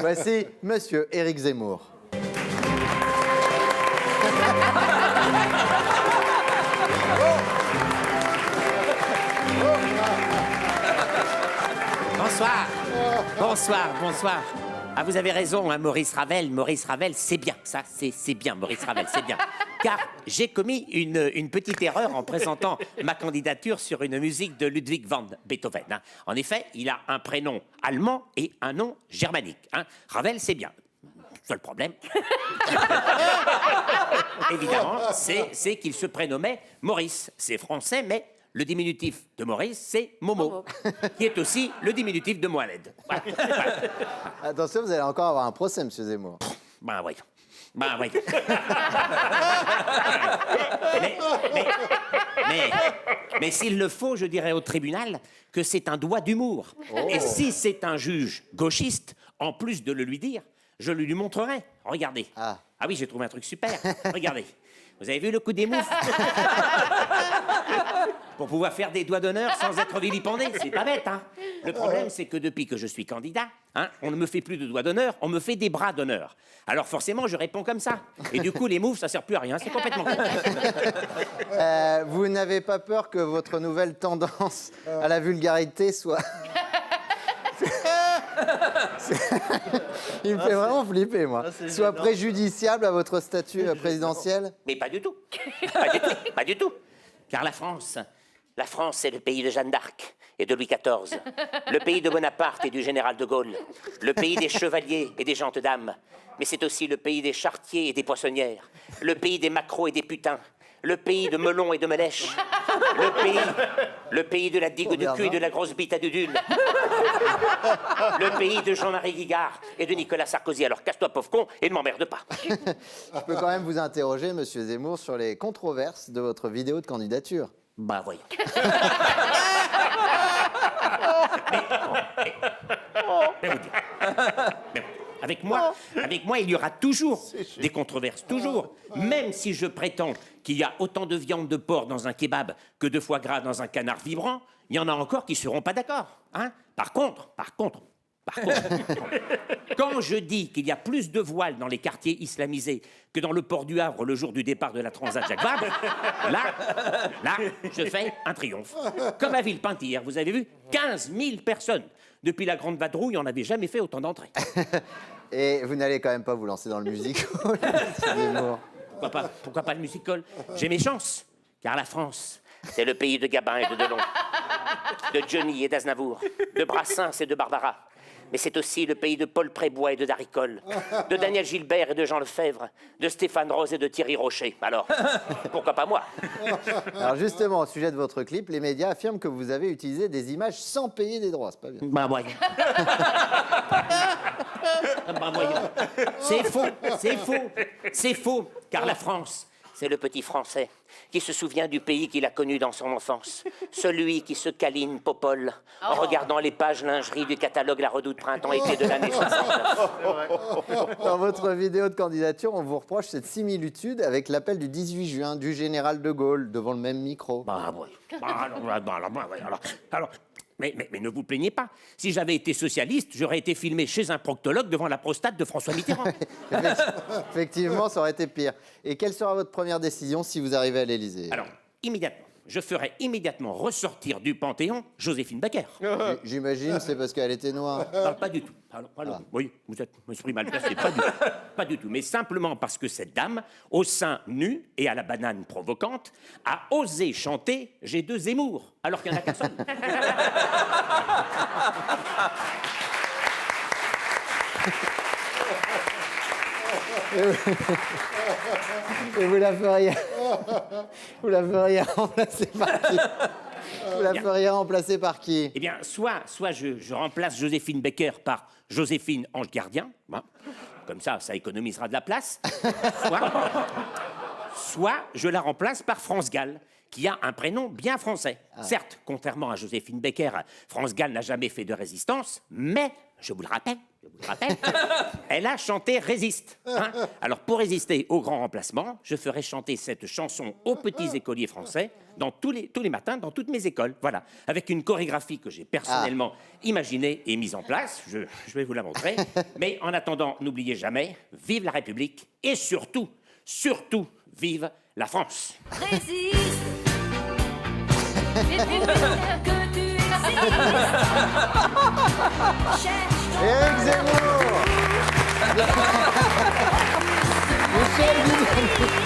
Voici Monsieur Éric Zemmour. Bonsoir. Bonsoir. Ah, vous avez raison, hein, Maurice Ravel, c'est bien, ça, c'est bien, Maurice Ravel, c'est bien. Car j'ai commis une petite erreur en présentant ma candidature sur une musique de Ludwig van Beethoven. Hein. En effet, il a un prénom allemand et un nom germanique. Hein. Ravel, c'est bien. Seul problème, évidemment, c'est qu'il se prénommait Maurice. C'est français, mais le diminutif de Maurice, c'est Momo, qui est aussi le diminutif de Mohamed. Voilà. Attention, vous allez encore avoir un procès, Monsieur Zemmour. Ben oui. Mais s'il le faut, je dirais au tribunal que c'est un doigt d'humour. Oh. Et si c'est un juge gauchiste, en plus de le lui dire, je lui montrerai. Regardez. Ah oui, j'ai trouvé un truc super. Regardez. Vous avez vu le coup des moufles? Pour pouvoir faire des doigts d'honneur sans être vilipendé, c'est pas bête, hein? Le problème, c'est que depuis que je suis candidat, hein, on ne me fait plus de doigts d'honneur, on me fait des bras d'honneur. Alors forcément, je réponds comme ça. Et du coup, les moufles, ça sert plus à rien, c'est complètement con. Vous n'avez pas peur que votre nouvelle tendance à la vulgarité soit... Il me fait vraiment flipper, moi. Soit préjudiciable à votre statut présidentiel? Mais pas du tout. Pas du tout. Car la France, c'est le pays de Jeanne d'Arc et de Louis XIV. Le pays de Bonaparte et du général de Gaulle. Le pays des chevaliers et des gentilles-dames. Mais c'est aussi le pays des charretiers et des poissonnières. Le pays des maquereaux et des putains. Le pays de melons et de melèches. Le pays de la digue du cul et de la grosse bite à Dudule. Le pays de Jean-Marie Guigard et de Nicolas Sarkozy. Alors casse-toi, pauvre con, et ne m'emmerde pas. Je peux quand même vous interroger, Monsieur Zemmour, sur les controverses de votre vidéo de candidature. Bah voyons. Avec moi, il y aura toujours des controverses, toujours. Même si je prétends qu'il y a autant de viande de porc dans un kebab que de foie gras dans un canard vibrant, il y en a encore qui ne seront pas d'accord. Hein? Par contre, quand je dis qu'il y a plus de voiles dans les quartiers islamisés que dans le port du Havre le jour du départ de la Transat Jacques Vabre, là, je fais un triomphe. Comme à Villepinte, vous avez vu 15 000 personnes. Depuis la Grande Vadrouille, on n'avait jamais fait autant d'entrées. Et vous n'allez quand même pas vous lancer dans le musical? Pourquoi pas le musical? J'ai mes chances, car la France, c'est le pays de Gabin et de Delon, de Johnny et d'Aznavour, de Brassens et de Barbara. Mais c'est aussi le pays de Paul Prébois et de Daricole, de Daniel Gilbert et de Jean Lefebvre, de Stéphane Rose et de Thierry Rocher. Alors, pourquoi pas moi? Alors justement, au sujet de votre clip, les médias affirment que vous avez utilisé des images sans payer des droits. C'est pas bien. Bah voyons. C'est faux, car la France, c'est le petit Français qui se souvient du pays qu'il a connu dans son enfance. Celui qui se câline popole en regardant les pages lingerie du catalogue La Redoute printemps-été de l'année 69. Dans votre vidéo de candidature, on vous reproche cette similitude avec l'appel du 18 juin du général de Gaulle devant le même micro. Bah oui. Mais ne vous plaignez pas. Si j'avais été socialiste, j'aurais été filmé chez un proctologue devant la prostate de François Mitterrand. Effectivement, ça aurait été pire. Et quelle sera votre première décision si vous arrivez à l'Élysée? Alors, immédiatement. Je ferai immédiatement ressortir du Panthéon Joséphine Baker. J'imagine, c'est parce qu'elle était noire. Non, pas du tout. Alors, oui, vous êtes esprit mal placé. Pas du tout. Mais simplement parce que cette dame, au sein nu et à la banane provocante, a osé chanter « J'ai deux Zemmour », alors qu'il n'y en a qu'un seul. Et vous la feriez... Vous la feriez remplacer par qui? Vous la feriez remplacer par qui? Eh bien, soit je remplace Joséphine Baker par Joséphine Ange Gardien. Hein, comme ça économisera de la place. Soit je la remplace par France Gall, qui a un prénom bien français. Certes, contrairement à Joséphine Baker, France Gall n'a jamais fait de résistance, mais, je vous le rappelle, Elle a chanté Résiste. Hein. Alors, pour résister au grand remplacement, je ferai chanter cette chanson aux petits écoliers français tous les matins dans toutes mes écoles. Voilà. Avec une chorégraphie que j'ai personnellement imaginée et mise en place. Je vais vous la montrer. Mais en attendant, n'oubliez jamais, vive la République et surtout, vive la France. Résiste. Et pour dire que tu existes. Cherche ton Éric Zemmour. Michel Guillemot.